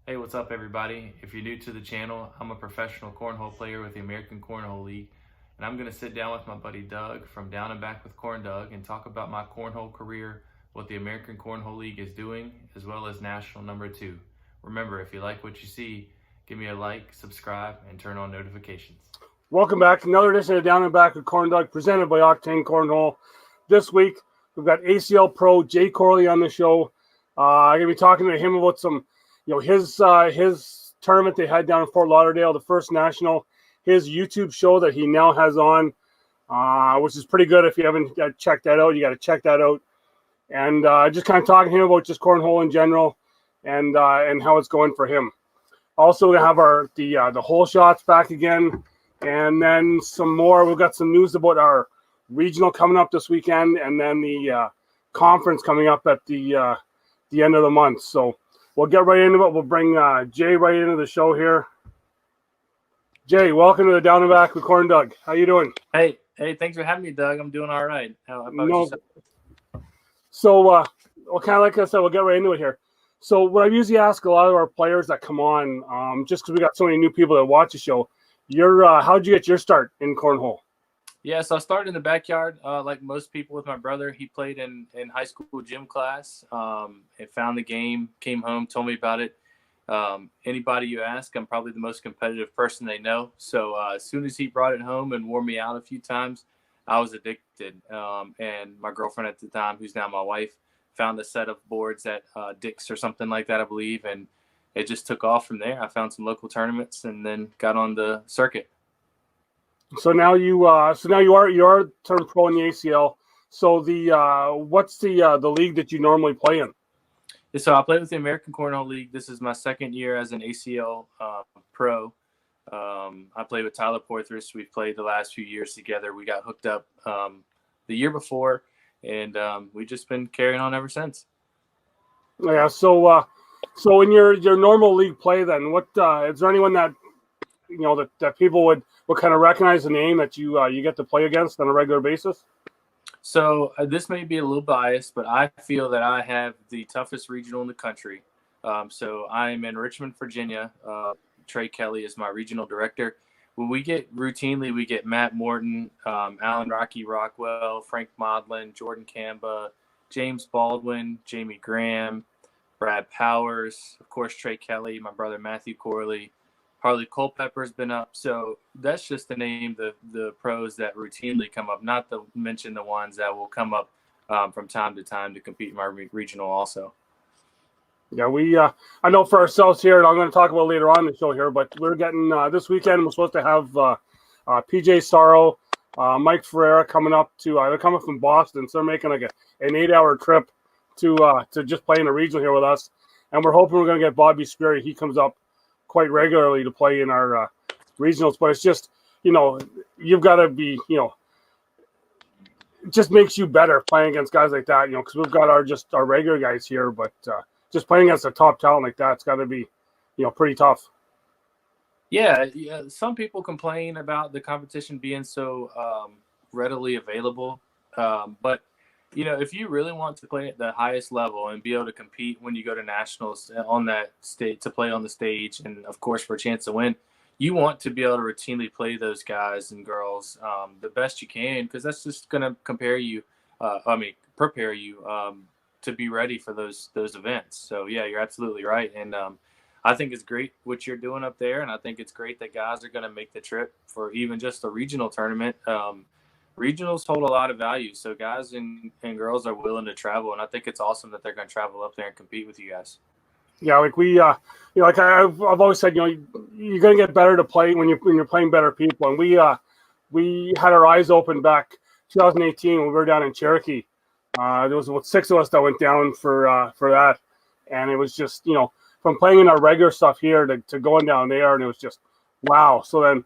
Hey, what's up, everybody? If you're new to the channel, I'm a professional cornhole player with the American Cornhole League, and I'm going to sit down with my buddy Doug from Down and Back with CornDoug and talk about my cornhole career, what the American Cornhole League is doing, as well as National number 2. Remember, if you like what you see, give me a like, subscribe, and turn on notifications. Welcome back to another edition of Down and Back with CornDoug, presented by Octane Cornhole. This week, we've got ACL Pro Jay Corley on the show. I'm going to be talking to him about some, his tournament they had down in Fort Lauderdale, the first national, his YouTube show that he now has on, which is pretty good. If you haven't checked that out, you got to check that out. And just kind of talking to him about just cornhole in general and how it's going for him. Also, we're going to have the hole shots back again. And then some more. We've got some news about our regional coming up this weekend, and then the conference coming up at the end of the month. So we'll get right into it. We'll bring Jay right into the show here. Jay, welcome to the Down and Back with CornDoug. How you doing? Hey, thanks for having me, Doug. I'm doing all right. How about yourself? So, well, kind of like I said, we'll get right into it here. So what I usually ask a lot of our players that come on, just because we got so many new people that watch the show, how'd you get your start in cornhole? Yeah, so I started in the backyard, like most people, with my brother. He played in high school gym class. And found the game, came home, told me about it. Anybody you ask, I'm probably the most competitive person they know. So as soon as he brought it home and wore me out a few times, I was addicted. And my girlfriend at the time, who's now my wife, found a set of boards at Dick's or something like that, I believe, and it just took off from there. I found some local tournaments and then got on the circuit. So now you are turned pro in the ACL. So what's the league that you normally play in? So I play with the American Cornhole League. This is my second year as an ACL pro. I play with Tyler Porthras. We've played the last few years together. We got hooked up the year before, and we've just been carrying on ever since. Yeah. So in your normal league play, then what is there anyone that that people would kind of recognize the name that you get to play against on a regular basis? So this may be a little biased, but I feel that I have the toughest regional in the country. So I'm in Richmond, Virginia. Trey Kelly is my regional director. When we get Matt Morton, Alan Rocky Rockwell, Frank Modlin, Jordan Kamba, James Baldwin, Jamie Graham, Brad Powers, of course, Trey Kelly, my brother Matthew Corley, Harley Culpepper's been up. So that's just to name the pros that routinely come up, not to mention the ones that will come up from time to time to compete in my regional also. Yeah, I know for ourselves here, and I'm going to talk about later on in the show here, but we're getting this weekend, we're supposed to have PJ Sorrow, Mike Ferreira coming up they're coming from Boston, so they're making like an 8-hour trip to just play in a regional here with us. And we're hoping we're going to get Bobby Sperry. He comes up quite regularly to play in our regionals, but it's just, you've got to be, it just makes you better playing against guys like that, because we've got our regular guys here, but just playing against a top talent like that, it's got to be, pretty tough. Yeah. Some people complain about the competition being so readily available, but if you really want to play at the highest level and be able to compete when you go to nationals on that stage, to play on the stage, and of course for a chance to win, you want to be able to routinely play those guys and girls the best you can, because that's just going to prepare you to be ready for those events. So yeah, you're absolutely right, and I think it's great what you're doing up there, and I think it's great that guys are going to make the trip for even just a regional tournament. Regionals hold a lot of value, so guys and girls are willing to travel, and I think it's awesome that they're going to travel up there and compete with you guys. Yeah, like we, like I've always said, you're going to get better to play when you're playing better people, and we had our eyes open back 2018 when we were down in Cherokee. There was about 6 of us that went down for that, and it was just from playing in our regular stuff here to going down there, and it was just wow. So then.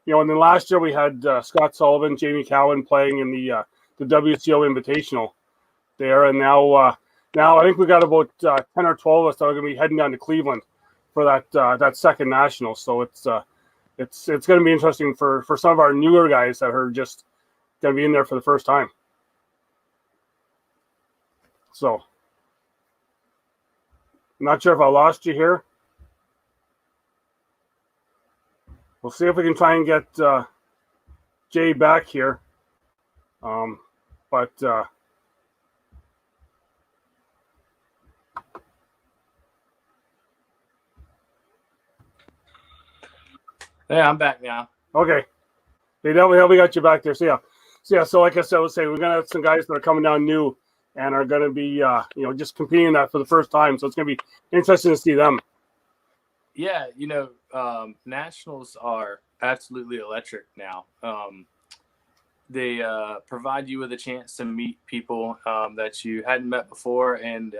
And then last year we had Scott Sullivan, Jamie Cowan playing in the WCO Invitational there, and now I think we got about 10 or 12 of us that are going to be heading down to Cleveland for that second national. So it's going to be interesting for some of our newer guys that are just going to be in there for the first time. So, I'm not sure if I lost you here. We'll see if we can try and get Jay back here. But yeah, I'm back now. okay, we got you back there. So like I said, I was saying we're gonna have some guys that are coming down new and are gonna be just competing in that for the first time. So it's gonna be interesting to see them. Yeah, nationals are absolutely electric now. They provide you with a chance to meet people that you hadn't met before, and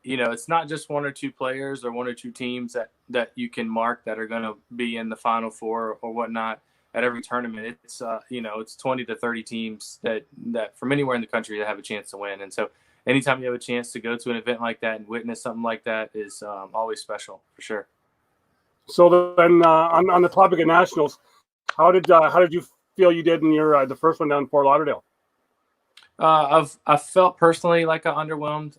it's not just one or two players or one or two teams that you can mark that are going to be in the Final Four or whatnot at every tournament. It's it's 20 to 30 teams that from anywhere in the country that have a chance to win, and so anytime you have a chance to go to an event like that and witness something like that is always special for sure. So then, on the topic of nationals, how did you feel you did in your the first one down in Fort Lauderdale? I felt personally like I underwhelmed.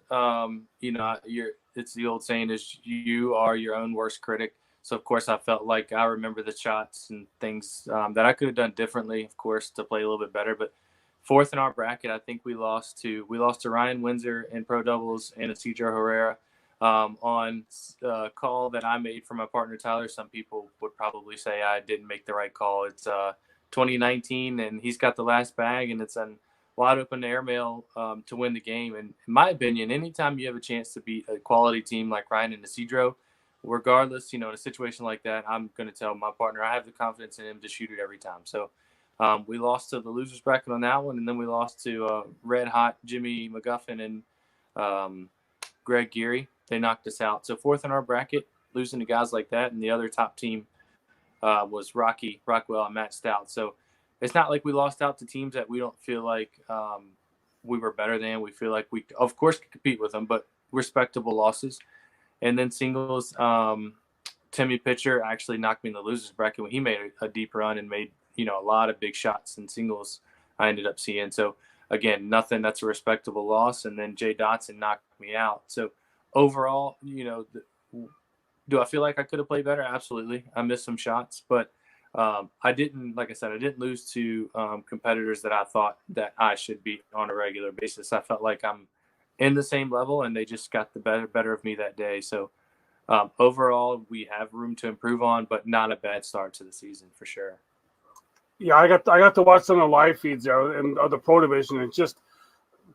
It's the old saying is you are your own worst critic. So of course I felt like I remember the shots and things that I could have done differently, of course, to play a little bit better. But fourth in our bracket, I think we lost to Ryan Windsor in pro doubles and Isidro Herrera on a call that I made for my partner Tyler. Some people would probably say I didn't make the right call. It's 2019 and he's got the last bag and it's an wide open airmail to win the game. And in my opinion, anytime you have a chance to beat a quality team like Ryan and Isidro, regardless, in a situation like that, I'm going to tell my partner I have the confidence in him to shoot it every time. So we lost to the losers bracket on that one, and then we lost to Red Hot Jimmy McGuffin and Greg Geary. They knocked us out. So fourth in our bracket, losing to guys like that, and the other top team was Rockwell and Matt Stout. So it's not like we lost out to teams that we don't feel like we were better than. We feel like we, of course, could compete with them, but respectable losses. And then singles, Timmy Pitcher actually knocked me in the losers bracket when he made a deep run and made, a lot of big shots in singles I ended up seeing. So, again, nothing, that's a respectable loss. And then Jay Dotson knocked me out. So, overall, do I feel like I could have played better? Absolutely. I missed some shots, but I didn't lose to competitors that I thought that I should beat on a regular basis. I felt like I'm in the same level and they just got the better of me that day. So overall we have room to improve on, but not a bad start to the season for sure. Yeah, I got to watch some of the live feeds there and the pro division, and just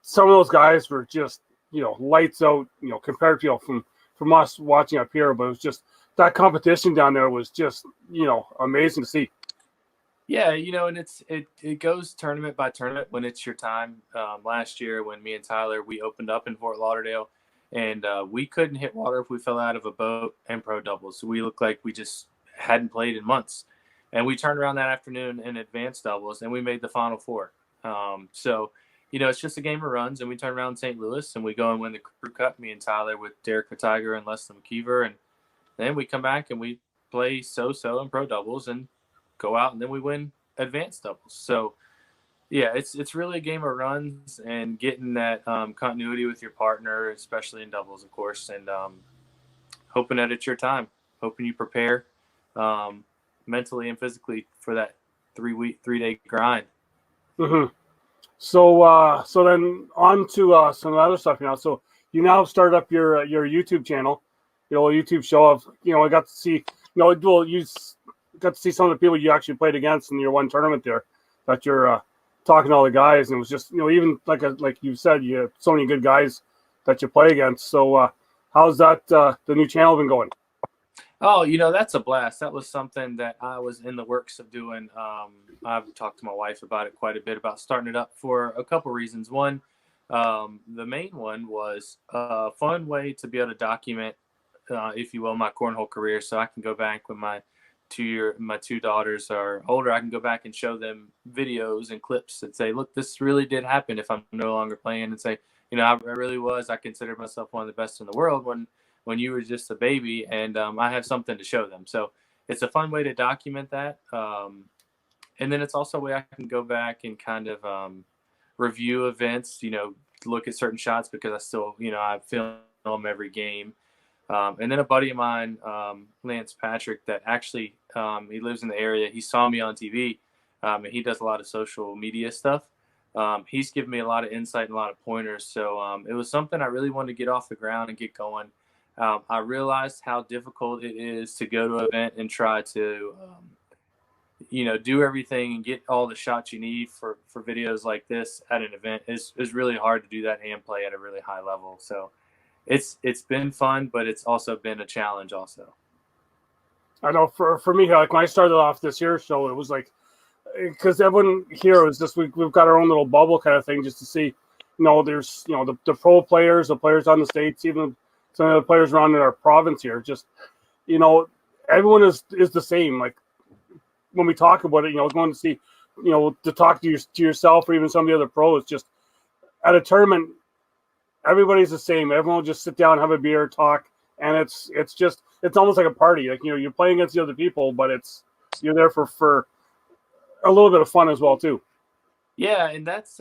some of those guys were just lights out, compared to from us watching up here. But it was just that competition down there was just amazing to see. Yeah, and it goes tournament by tournament when it's your time. Last year when me and Tyler, we opened up in Fort Lauderdale, and we couldn't hit water if we fell out of a boat and pro doubles. So we looked like we just hadn't played in months. And we turned around that afternoon in advanced doubles, and we made the Final Four. So, it's just a game of runs, and we turn around in St. Louis, and we go and win the Crew Cup, me and Tyler, with Derek Vatiger and Leslie McKeever. And then we come back and we play so-so in pro doubles and go out, and then we win advanced doubles. So, yeah, it's really a game of runs and getting that continuity with your partner, especially in doubles, of course, and hoping that it's your time, hoping you prepare mentally and physically for that 3-day grind. Mm-hmm. So then on to some other stuff now. So you now started up your YouTube channel, a YouTube show of, I got to see, you got to see some of the people you actually played against in your one tournament there, that you're talking to all the guys, and it was just, even like you said, you have so many good guys that you play against. So how's that the new channel been going? Oh, that's a blast. That was something that I was in the works of doing. I've talked to my wife about it quite a bit, about starting it up for a couple reasons. One, the main one was a fun way to be able to document, if you will, my cornhole career. So I can go back when my two daughters are older, I can go back and show them videos and clips that say, look, this really did happen if I'm no longer playing, and say, I really was. I considered myself one of the best in the world when you were just a baby, and I have something to show them. So it's a fun way to document that. And then it's also a way I can go back and kind of review events, look at certain shots, because I still, I film every game. And then a buddy of mine, Lance Patrick, that actually he lives in the area. He saw me on TV, and he does a lot of social media stuff. He's given me a lot of insight and a lot of pointers. So it was something I really wanted to get off the ground and get going. I realized how difficult it is to go to an event and try to, do everything and get all the shots you need for videos like this at an event. Is really hard to do that hand play at a really high level. So it's been fun, but it's also been a challenge also. I know for me, like when I started off this year show, it was like, because everyone here is just, we've got our own little bubble kind of thing just to see, there's, the pro players, the players on the States, even some of the players around in our province here, just, everyone is the same. Like when we talk about it, going to see, to talk to yourself or even some of the other pros, just at a tournament, everybody's the same. Everyone will just sit down, have a beer, talk, and it's almost like a party. Like, you're playing against the other people, but you're there for a little bit of fun as well too. Yeah, and that's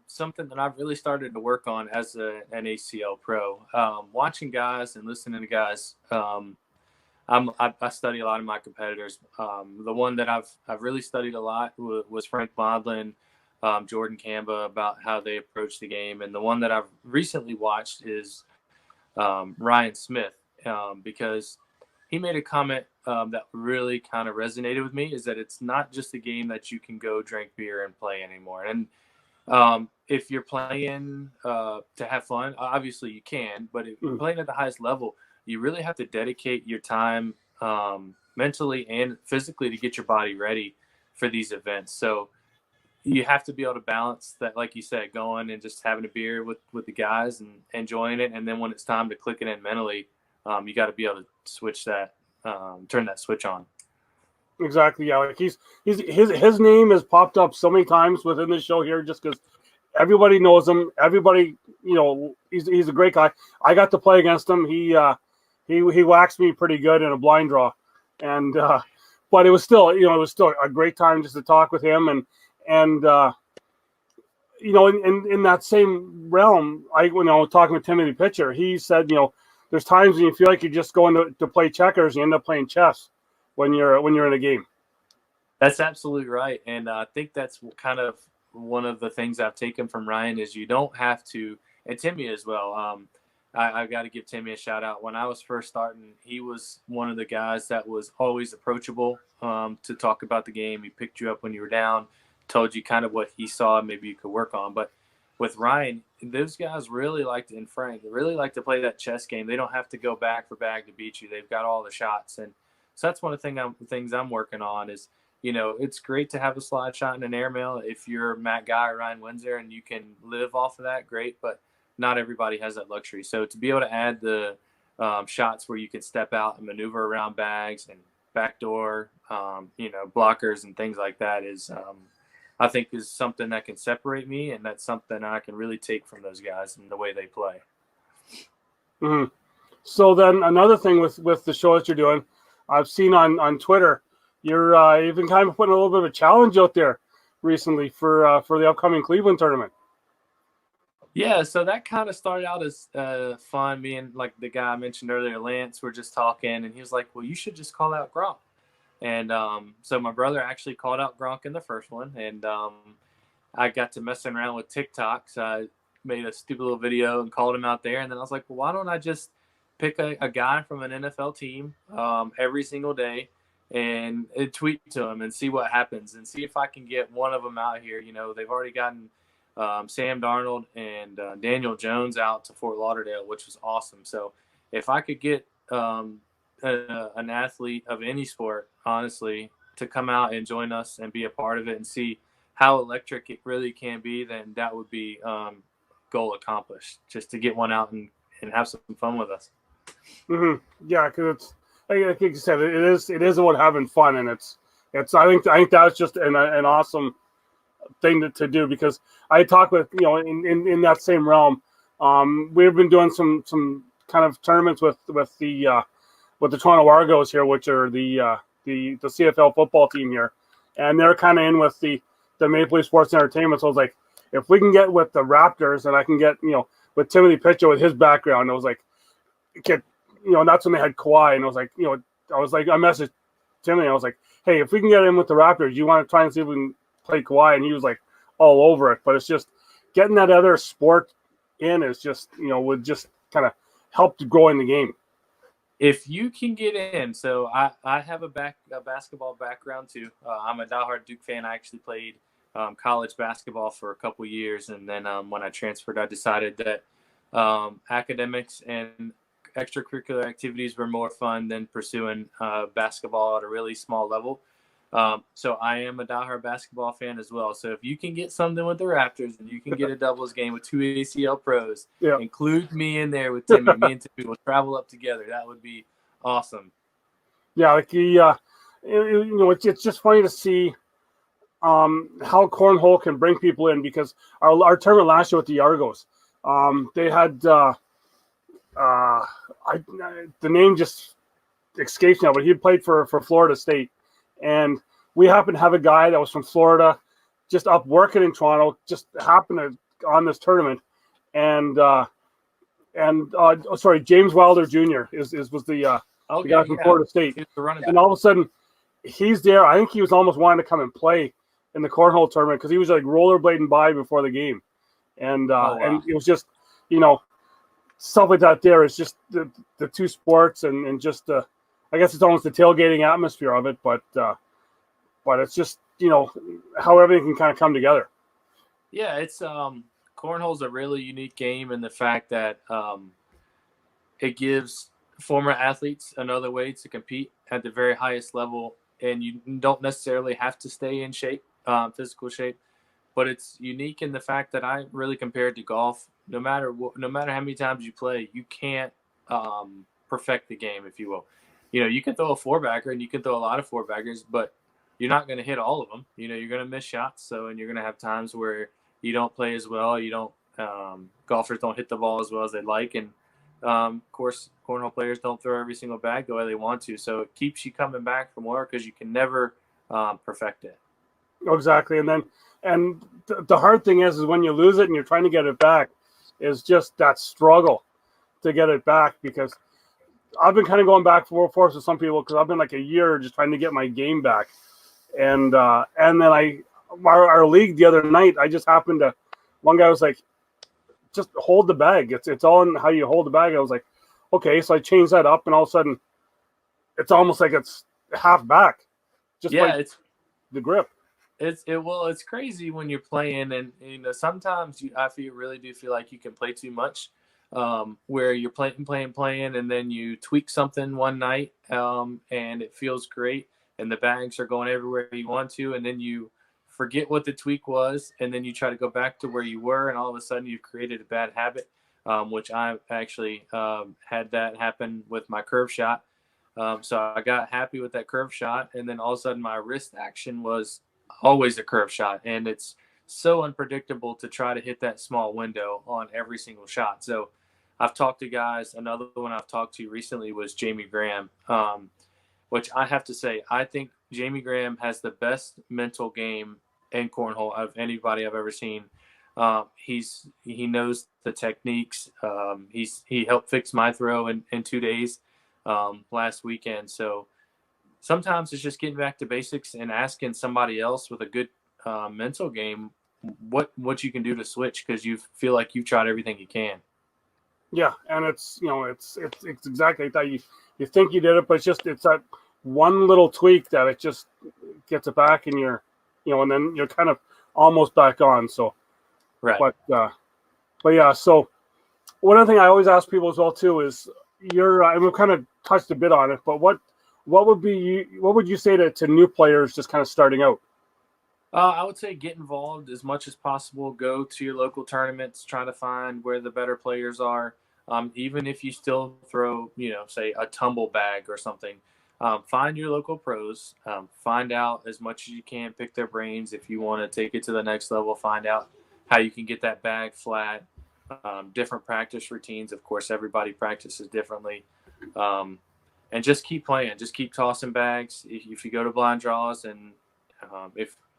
something that I've really started to work on as an ACL pro. Watching guys and listening to guys. I study a lot of my competitors. The one that I've really studied a lot was Frank Modlin, Jordan Kamba, about how they approach the game. And the one that I've recently watched is Ryan Smith, because he made a comment that really kind of resonated with me, is that it's not just a game that you can go drink beer and play anymore. And if you're playing to have fun, obviously you can, but if you're playing at the highest level, you really have to dedicate your time mentally and physically to get your body ready for these events. So you have to be able to balance that, like you said, going and just having a beer with the guys and enjoying it. And then when it's time to click it in mentally, you got to be able to switch that, turn that switch on. Exactly. Yeah. Like his name has popped up so many times within the show here, just because everybody knows him. Everybody, he's a great guy. I got to play against him. He waxed me pretty good in a blind draw, and but it was still a great time just to talk with him and in that same realm, talking with Timothy Pitcher, he said, there's times when you feel like you're just going to play checkers, and you end up playing chess when you're in a game. That's absolutely right, and I think that's kind of one of the things I've taken from Ryan is you don't have to, and Timmy as well. I've got to give Timmy a shout out. When I was first starting, he was one of the guys that was always approachable to talk about the game. He picked you up when you were down, told you kind of what he saw maybe you could work on. But with Ryan, those guys really like to, and Frank, they really like to play that chess game. They don't have to go bag for bag to beat you. They've got all the shots. And so that's one of the things I'm working on is, it's great to have a slide shot and an airmail. If you're Matt Guy or Ryan Windsor and you can live off of that, great. But not everybody has that luxury. So to be able to add the shots where you can step out and maneuver around bags and backdoor, blockers and things like that is, I think, is something that can separate me, and that's something I can really take from those guys and the way they play. Mm-hmm. So then another thing with the show that you're doing, I've seen on Twitter, you've been kind of putting a little bit of a challenge out there recently for the upcoming Cleveland tournament. Yeah, so that kind of started out as fun. Me and like the guy I mentioned earlier, Lance, were just talking, and he was like, well, you should just call out Gronk. And so my brother actually called out Gronk in the first one, and I got to messing around with TikTok. So I made a stupid little video and called him out there. And then I was like, well, why don't I just pick a guy from an NFL team every single day and tweet to him and see what happens and see if I can get one of them out here. They've already gotten Sam Darnold and Daniel Jones out to Fort Lauderdale, which was awesome. So if I could get an athlete of any sport, honestly, to come out and join us and be a part of it and see how electric it really can be, then that would be goal accomplished, just to get one out and have some fun with us. Mm-hmm. Yeah, because it's, like you said, it is about having fun, and it's I think that's just an awesome thing to do, because I talk with, in that same realm, we've been doing some kind of tournaments with the Toronto Argos here, which are the CFL football team here, and they're kind of in with the Maple Leaf Sports Entertainment. So I was like, if we can get with the Raptors, and I can get with Timothy Pitcher with his background, I was like, and that's when they had Kawhi, and I was like, I messaged Timmy, I was like, hey, if we can get in with the Raptors, you want to try and see if we can play Kawhi? And he was like all over it. But it's just getting that other sport in is just, would just kind of help to grow in the game. If you can get in, so I have a basketball background too. I'm a diehard Duke fan. I actually played college basketball for a couple years, and then when I transferred, I decided that academics and extracurricular activities were more fun than pursuing basketball at a really small level. So I am a diehard basketball fan as well. So if you can get something with the Raptors and you can get a doubles game with 2 ACL pros, include me in there with Timmy. Me and Timmy will travel up together. That would be awesome. Yeah, like it's just funny to see how cornhole can bring people in, because our tournament last year with the Argos, they had the name just escapes now, but he played for Florida State, and we happened to have a guy that was from Florida just up working in Toronto, just happened to on this tournament, and James Wilder Jr. was the guy from Florida State, and all of a sudden he's there. I think he was almost wanting to come and play in the cornhole tournament because he was like rollerblading by before the game, and and it was just stuff like that. There is just the two sports and just I guess it's almost the tailgating atmosphere of it, but it's just how everything can kind of come together. Yeah, it's cornhole's a really unique game in the fact that it gives former athletes another way to compete at the very highest level, and you don't necessarily have to stay in shape, physical shape, but it's unique in the fact that I really compare it to golf. No matter how many times you play, you can't perfect the game, if you will. You can throw a four-bagger and you can throw a lot of four-baggers, but you're not going to hit all of them. You're going to miss shots, and you're going to have times where you don't play as well. Golfers don't hit the ball as well as they'd like, and of course, cornhole players don't throw every single bag the way they want to. So it keeps you coming back for more because you can never perfect it. Exactly, and the hard thing is when you lose it and you're trying to get it back, is just that struggle to get it back, because I've been kind of going back and forth with some people because I've been like a year just trying to get my game back, and then our league the other night, I just happened to, one guy was like, just hold the bag. It's all in how you hold the bag. I was like, okay, so I changed that up, and all of a sudden, it's almost like it's half back. It's the grip. It's crazy when you're playing, and sometimes I really do feel like you can play too much, where you're playing, and then you tweak something one night, and it feels great, and the bags are going everywhere you want to, and then you forget what the tweak was, and then you try to go back to where you were, and all of a sudden you've created a bad habit, which I actually had that happen with my curve shot. So I got happy with that curve shot, and then all of a sudden my wrist action was always a curve shot, and it's so unpredictable to try to hit that small window on every single shot. So I've talked to guys. Another one I've talked to recently was Jamie Graham, which I have to say, I think Jamie Graham has the best mental game in cornhole of anybody I've ever seen. He knows the techniques. He helped fix my throw in 2 days last weekend. So sometimes it's just getting back to basics and asking somebody else with a good mental game what you can do to switch, because you feel like you've tried everything you can. Yeah, and it's exactly like that. You think you did it, but it's that one little tweak that it just gets it back, and and then you're kind of almost back on. So, right. But yeah. So one other thing I always ask people as well too is and we've kind of touched a bit on it, but what would you say to new players just kind of starting out? I would say get involved as much as possible. Go to your local tournaments, try to find where the better players are. Even if you still throw, say a tumble bag or something, find your local pros, find out as much as you can, pick their brains. If you want to take it to the next level, find out how you can get that bag flat, different practice routines. Of course, everybody practices differently. And just keep playing, just keep tossing bags. If you go to blind draws, and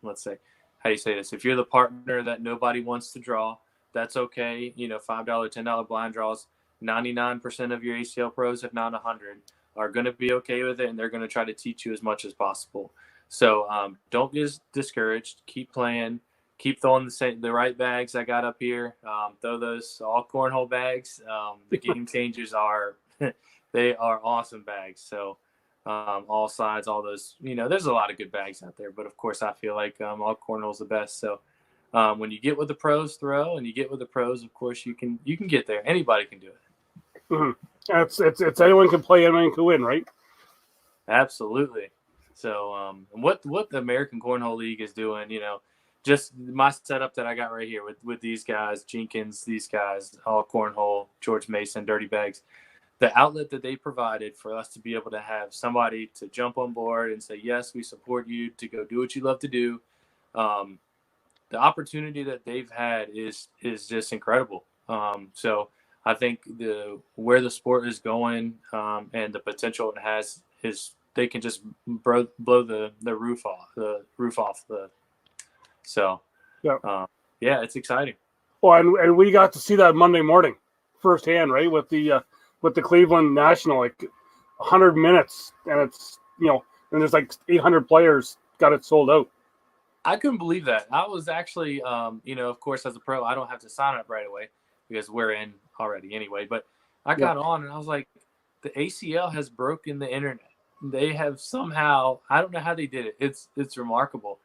let's say, how do you say this? If you're the partner that nobody wants to draw, that's okay. $5, $10 blind draws, 99% of your ACL pros, if not 100, are going to be okay with it, and they're going to try to teach you as much as possible. So don't get discouraged. Keep playing. Keep throwing the right bags I got up here. Throw those all cornhole bags. The game changers are they are awesome bags. So all sides, all those, there's a lot of good bags out there, but of course I feel like all cornhole is the best. So when you get what the pros throw and you get with the pros, of course you can get there. Anybody can do it. Mm-hmm. It's anyone can play, anyone can win, right? Absolutely. So what the American Cornhole League is doing, just my setup that I got right here with these guys, Jenkins, these guys, all cornhole, George Mason, Dirty Bags, the outlet that they provided for us to be able to have somebody to jump on board and say, yes, we support you to go do what you love to do. The opportunity that they've had is just incredible. So I think where the sport is going and the potential it has is they can just blow the roof off. So yeah, it's exciting. Well, and we got to see that Monday morning firsthand, right? With the Cleveland National, like 100 minutes, and it's and there's like 800 players got it sold out. I couldn't believe that. I was actually, of course, as a pro, I don't have to sign up right away because we're in already anyway. But I got on and I was like, the ACL has broken the internet. They have somehow, I don't know how they did it. It's remarkable.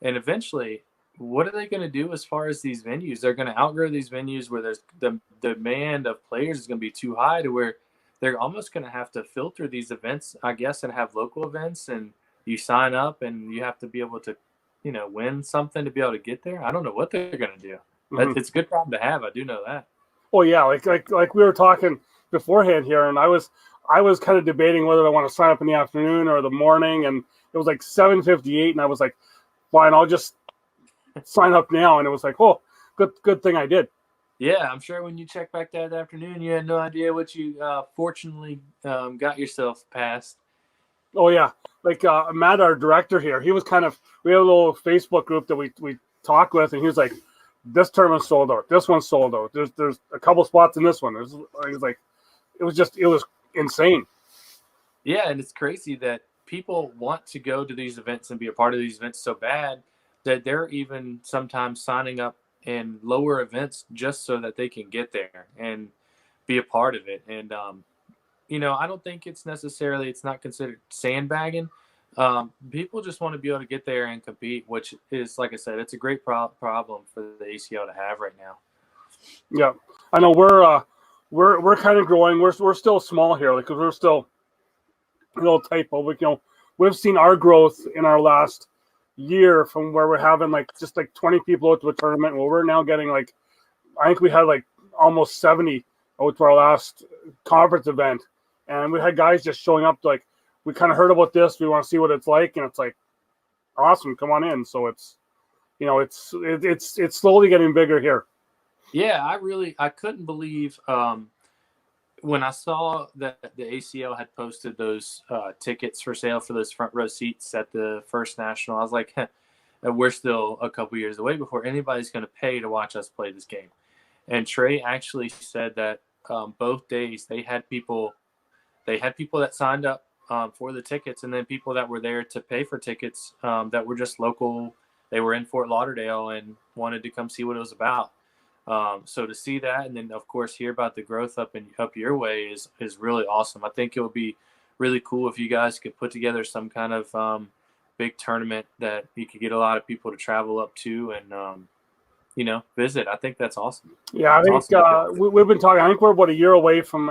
And eventually, what are they going to do as far as these venues? They're going to outgrow these venues where there's the demand of players is going to be too high to where they're almost going to have to filter these events, I guess, and have local events. And you sign up and you have to be able to, win something to be able to get there. I don't know what they're going to do. Mm-hmm. It's a good problem to have. I do know that. Oh yeah, like we were talking beforehand here, and I was kind of debating whether I want to sign up in the afternoon or the morning, and it was like 7:58, and I was like, fine, I'll just sign up now. And it was like, oh, good thing I did. Yeah, I'm sure when you check back that afternoon, you had no idea what you fortunately got yourself past. Oh yeah, like Matt, our director here, he was we had a little Facebook group that we talked with, and he was like, this tournament's sold out, this one's sold out, there's a couple spots in this one. It was insane. Yeah, and it's crazy that people want to go to these events and be a part of these events so bad that they're even sometimes signing up in lower events just so that they can get there and be a part of it. And I don't think it's not considered sandbagging. People just want to be able to get there and compete, which is, like I said, it's a great problem for the ACL to have right now. Yeah, I know we're kind of growing. We're still small here, because we're still a little tight, but we've seen our growth in our last year from where we're having just 20 people out to a tournament. Well, we're now getting I think we had almost 70 out to our last conference event, and we had guys just showing up we kind of heard about this, we want to see what it's like, and it's like, awesome, come on in. So it's it's slowly getting bigger here. Yeah, I couldn't believe when I saw that the ACL had posted those tickets for sale for those front row seats at the first national. I was like, we're still a couple years away before anybody's going to pay to watch us play this game. And Trey actually said that both days they had people that signed up for the tickets, and then people that were there to pay for tickets that were just local. They were in Fort Lauderdale and wanted to come see what it was about. So to see that, and then of course hear about the growth up your way is really awesome. I think it would be really cool if you guys could put together some kind of big tournament that you could get a lot of people to travel up to and visit. I think that's awesome. Yeah, I think awesome. We've been talking. I think we're about a year away from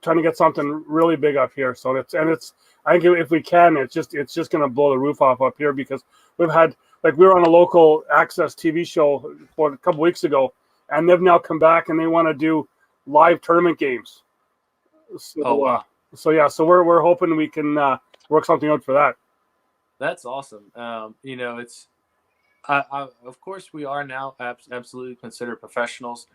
trying to get something really big up here. So I think if we can, it's just going to blow the roof off up here, because we've had. We were on a local access TV show a couple weeks ago, and they've now come back and they want to do live tournament games. So, oh wow! So we're hoping we can work something out for that. That's awesome. It's of course we are now absolutely considered professionals,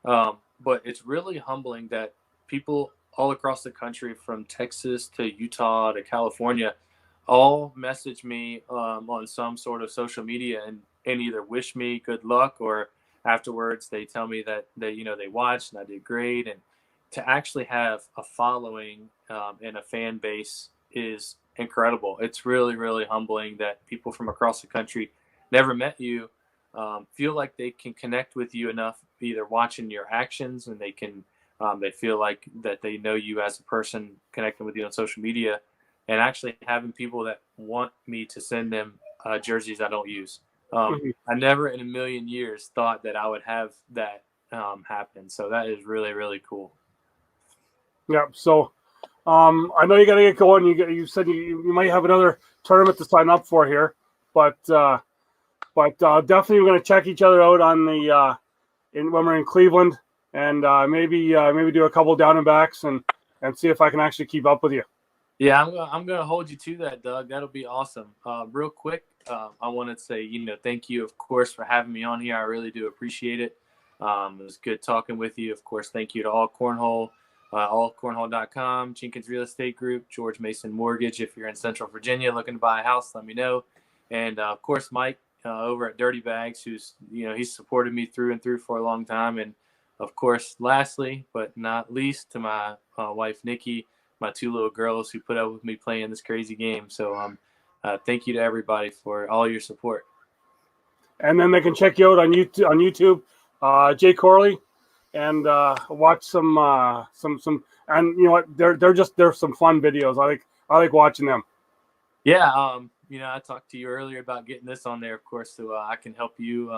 but it's really humbling that people all across the country, from Texas to Utah to California, all message me on some sort of social media and either wish me good luck, or afterwards they tell me that they watched and I did great. And to actually have a following and a fan base is incredible. It's really, really humbling that people from across the country never met you, feel like they can connect with you enough, either watching your actions, and they feel like that they know you as a person, connecting with you on social media, and actually having people that want me to send them jerseys I don't use. I never in a million years thought that I would have that happen. So that is really, really cool. Yeah. So I know you got to get going. You said you might have another tournament to sign up for here, but definitely we're going to check each other out on the when we're in Cleveland, and maybe do a couple down and backs and see if I can actually keep up with you. Yeah, I'm gonna hold you to that, Doug. That'll be awesome. Real quick, I want to say, thank you, of course, for having me on here. I really do appreciate it. It was good talking with you. Of course, thank you to all Cornhole, allcornhole.com, Jenkins Real Estate Group, George Mason Mortgage. If you're in Central Virginia looking to buy a house, let me know. And of course, Mike over at Dirty Bags, who's he's supported me through and through for a long time. And of course, lastly but not least, to my wife Nikki, my two little girls who put up with me playing this crazy game. So thank you to everybody for all your support. And then they can check you out on YouTube, Jay Corley, and watch some, and you know what, they're some fun videos. I like watching them. Yeah, I talked to you earlier about getting this on there, of course, so I can help you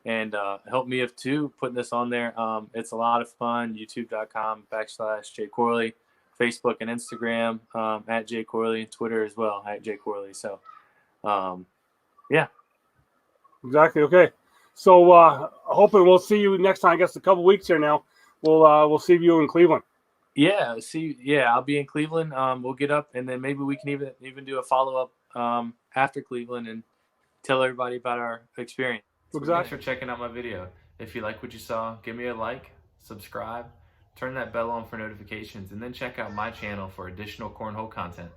and help me if too putting this on there. It's a lot of fun. YouTube.com/Jay Corley. Facebook and Instagram at Jay Corley, Twitter as well at Jay Corley. So, yeah. Exactly. Okay. So hoping we'll see you next time. I guess a couple weeks here now. We'll see you in Cleveland. Yeah. I'll be in Cleveland. We'll get up, and then maybe we can even do a follow up after Cleveland and tell everybody about our experience. Exactly. Thanks for checking out my video. If you like what you saw, give me a like, subscribe, turn that bell on for notifications, and then check out my channel for additional cornhole content.